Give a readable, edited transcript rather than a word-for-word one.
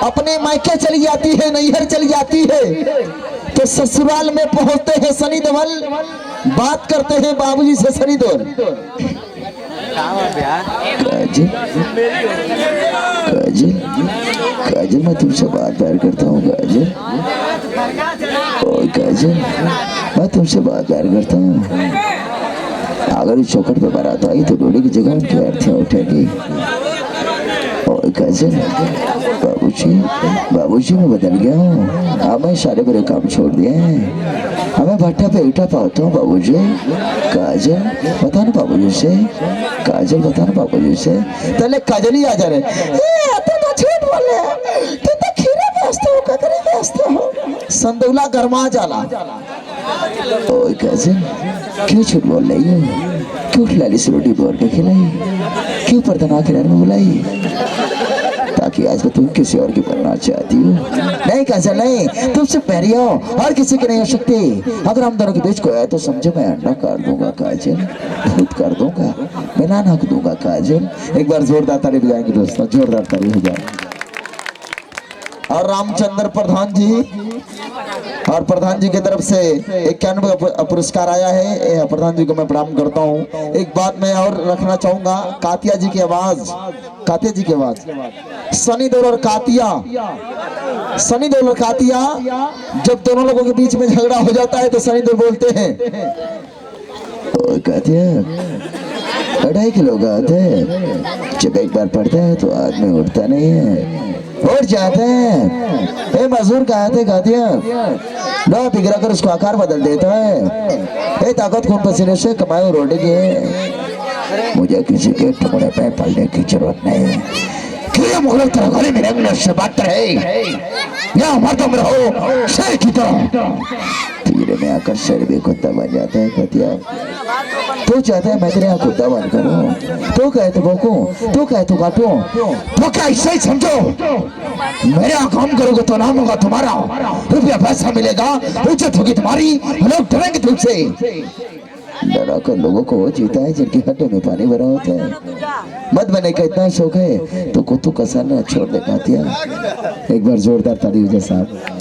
अपने मायके चली जाती है, नैहर चली जाती है, तो ससुराल में पहुंचते हैं सनी देओल, बात करते हैं बाबूजी से सनी देओल। काजल काजल काजल मैं तुमसे बात प्यार करता हूँ काजल। ओ काजल मैं तुमसे बात प्यार करता हूँ। अगर इस चौखट पे बारात आई तो डोली की जगह उनकी अर्थियाँ उठेगी। और काजल बाबूजी मैं बदल गया हूँ, अब मैं सारे बुरे काम छोड़ दिए हैं, हमें भट्टा पे ईटा पाता हूँ बाबूजी। काजल बता ना बाबूजी से, काजल बता ना बाबूजी से। पहले काजल ही आ जा रहे, तो झूठ बोले, तू तो खीरे बेचते हो, ककड़ी बेचते हो, संदूला गरमा जाला। ओए काजल क्यों झूठ बोल रही हो, क्यों लाली से रोटी बोल के खिलाई, क्यों पर्दा ना खिलाने में बुलाई, ताकि आज को तुम किसी और की बनना चाहती हो। नहीं काजल नहीं, तुमसे पैरी हो और किसी की नहीं हो सकती। अगर हम दोनों के बीच को है तो समझो मैं अंडा काट दूंगा काजल, खुद कर दूंगा, मिला नाक दूंगा काजल। एक बार जोरदार ताली बजाएंगे दोस्तों, जोरदार ताली हो जाए। और रामचंद्र प्रधान जी, और प्रधान जी की तरफ से 91 पुरस्कार आया है, प्रधान जी को मैं प्रणाम करता हूँ। एक बात मैं और रखना चाहूंगा, कातिया जी की आवाज, कातिया जी की आवाज, सनी देओल और कातिया, सनी देओल और कातिया, जब दोनों लोगों के बीच में झगड़ा हो जाता है तो सनी देओल बोलते हैं, ओ कातिया 2.5 किलो का है, जब एक बार पड़ता है तो आदमी उठता नहीं है, उठ जाते हैं। मजदूर कहा थे कातिया, लो पिघला कर उसको आकार बदल देता है। ताकत खून पसीने से कमाए रोटी की, मुझे किसी के टुकड़े पे पलने की जरूरत नहीं है। क्यों मुगलों तरह गले में रंग से बात रहे, या मर्दम रहो शेर की तरह, तीरे में आकर शेर भी कुत्ता बन जाता है। कातिया तू चाहता है मैं तेरे यहाँ कुत्ता बन करूं, तू कहे तो भोंकूं, तू कहे तो काटूं, तो क्या ऐसे ही समझो, मेरे यहाँ काम करोगे तो नाम होगा तुम्हारा, रुपया पैसा मिलेगा, इज्जत होगी तुम्हारी, लोग डरेंगे तुमसे। डरा कर लोगों को वो जीता है जिनकी हड्डी में पानी भरा होता है। मत बने का इतना शौक है तो कुत्तू का सर छोड़ दे कातिया। एक बार जोरदार ताली हो जाए साहब।